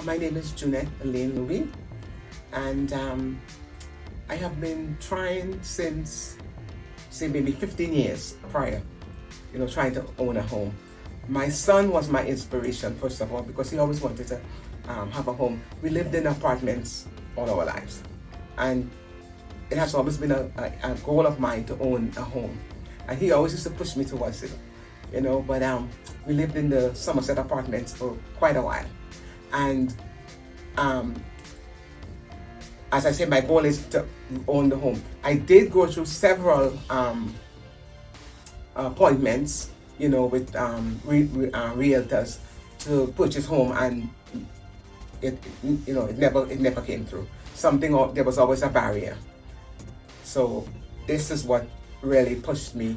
My name is Junette Alleyne-Lobby, and I have been trying since, say, maybe 15 years prior, trying to own a home. My son was my inspiration, first of all, because he always wanted to have a home. We lived in apartments all our lives, and it has always been a goal of mine to own a home. And he always used to push me towards it, but we lived in the Somerset apartments for quite a while. And as I said, my goal is to own the home. I did go through several appointments, with realtors to purchase home, and it never came through. There was always a barrier. So this is what really pushed me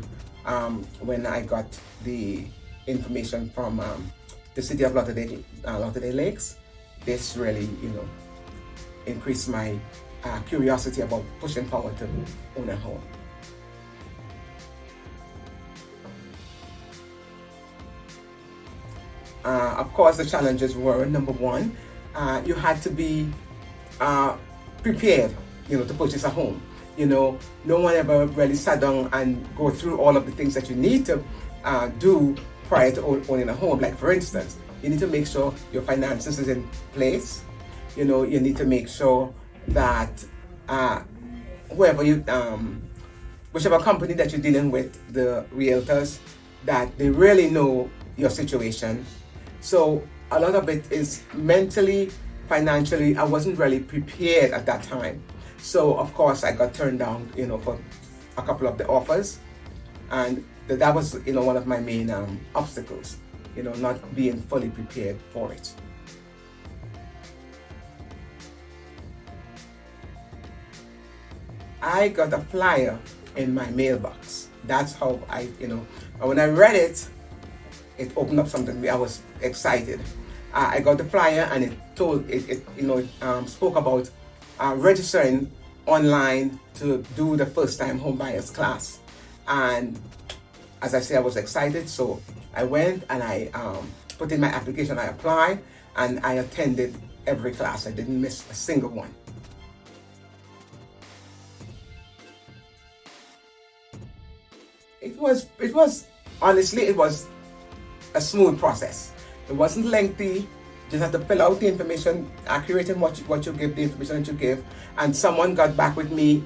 when I got the information from the city of Lauderdale Lakes. This really, increased my curiosity about pushing forward to own a home. Of course, the challenges were, number one, you had to be prepared, to purchase a home. No one ever really sat down and go through all of the things that you need to do prior to owning a home. Like, for instance, you need to make sure your finances is in place. You need to make sure that whichever company that you're dealing with, the realtors, that they really know your situation. So a lot of it is mentally, financially, I wasn't really prepared at that time. So of course I got turned down, for a couple of the offers, and that was, one of my main obstacles, not being fully prepared for it. I got a flyer in my mailbox. That's how when I read it, it opened up something. I was excited. I got the flyer, and it spoke about registering online to do the first time home buyers class. And as I say, I was excited, so I went and I put in my application. I applied, and I attended every class. I didn't miss a single one. It was honestly, it was a smooth process. It wasn't lengthy. Just have to fill out the information, accurate in what you give, the information that you give, and someone got back with me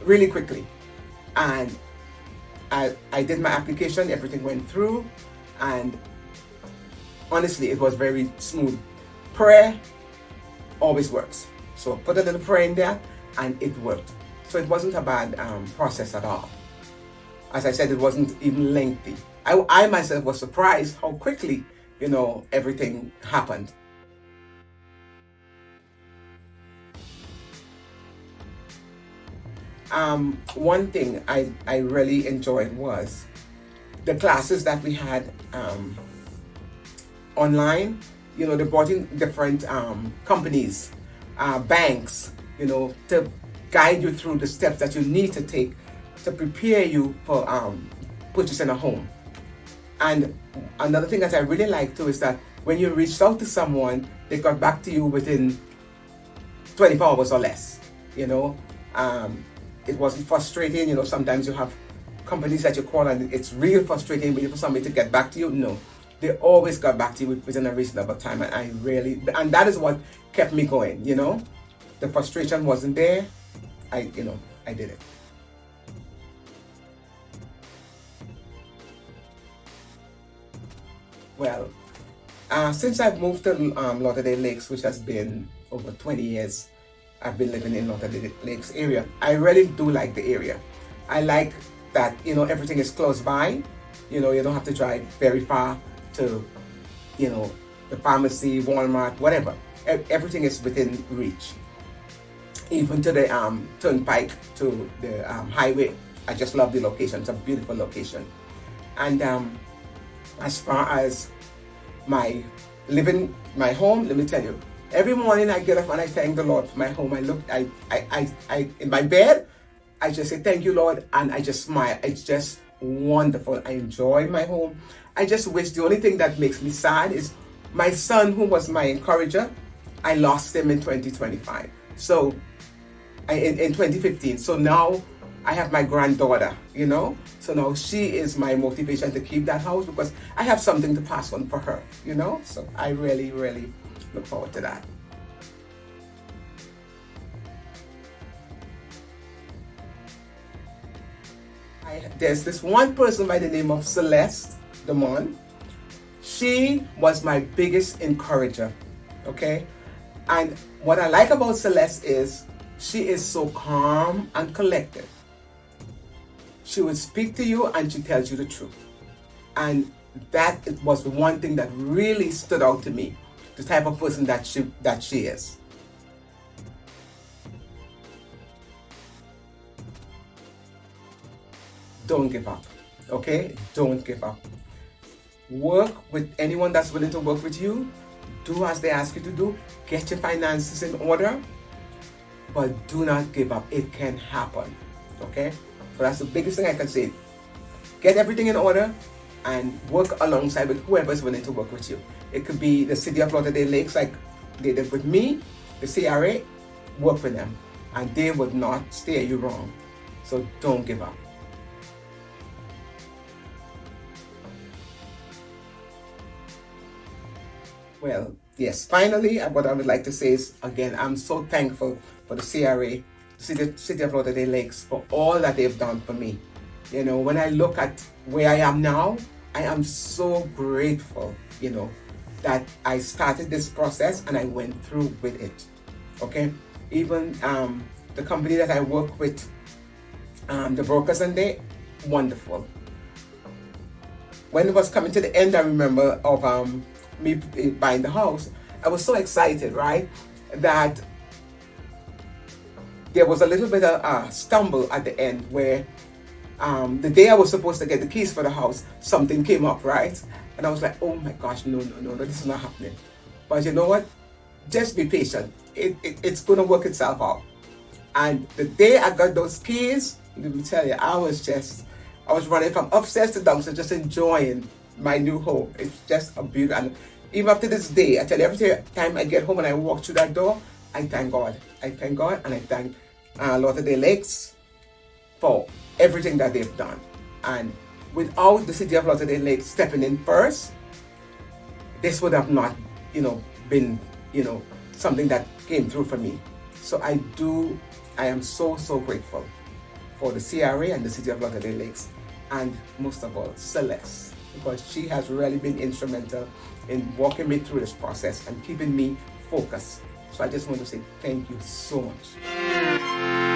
really quickly. And I did my application, everything went through, and honestly, it was very smooth. Prayer always works. So put a little prayer in there, and it worked. So it wasn't a bad process at all. As I said, it wasn't even lengthy. I myself was surprised how quickly, everything happened. One thing I really enjoyed was the classes that we had online. They brought in different companies, banks, to guide you through the steps that you need to take to prepare you for purchasing a home. And another thing that I really like too is that when you reached out to someone, they got back to you within 24 hours or less. It wasn't frustrating. Sometimes you have companies that you call and it's real frustrating waiting for somebody to get back to you. No, they always got back to you within a reasonable time, and that is what kept me going. The frustration wasn't there. I did it. Well, since I've moved to Lauderdale Lakes, which has been over 20 years, I've been living in Lauderdale Lakes area. I really do like the area. I like that, everything is close by. You don't have to drive very far to, the pharmacy, Walmart, whatever. Everything is within reach. Even to the turnpike, to the highway. I just love the location. It's a beautiful location. And as far as my home, let me tell you, every morning I get up and I thank the Lord for my home. I in my bed, I just say thank you, Lord, and I just smile. It's just wonderful. I enjoy my home. I just wish, the only thing that makes me sad is My son, who was my encourager, I lost him in 2025. So, in 2015. So now I have my granddaughter, you know. So now she is my motivation to keep that house because I have something to pass on for her, you know. So I really, really look forward to that. There's this one person by the name of Celeste Damon. She was my biggest encourager, okay? And what I like about Celeste is she is so calm and collected. She will speak to you and she tells you the truth. And that was the one thing that really stood out to me, the type of person that she is. Don't give up, okay? Don't give up. Work with anyone that's willing to work with you. Do as they ask you to do. Get your finances in order. But do not give up. It can happen, okay? So that's the biggest thing I can say. Get everything in order and work alongside with whoever is willing to work with you. It could be the City of Lauderdale Lakes like they did with me, the CRA, work with them. And they would not steer you wrong. So don't give up. Well, yes, finally, what I would like to say is, again, I'm so thankful for the CRA, City of Lauderdale Lakes, for all that they've done for me. You know, when I look at where I am now, I am so grateful, you know, that I started this process and I went through with it, okay? Even the company that I work with, the brokers and they, wonderful. When it was coming to the end, I remember of me buying the house, I was so excited, right? That there was a little bit of a stumble at the end where the day I was supposed to get the keys for the house, something came up, right? And I was like, oh my gosh, no, this is not happening. But you know what? Just be patient. It's going to work itself out. And the day I got those keys, let me tell you, I was running from upstairs to downstairs, just enjoying my new home. It's just a beauty. And even up to this day, I tell you, every time I get home and I walk through that door, I thank God. I thank God and I thank Lauderdale Lakes for everything that they've done. And without the City of Lauderdale Lakes stepping in first, this would have not, been, something that came through for me. So I am so, so grateful for the CRA and the City of Lauderdale Lakes, and most of all, Celeste, because she has really been instrumental in walking me through this process and keeping me focused. So I just want to say thank you so much.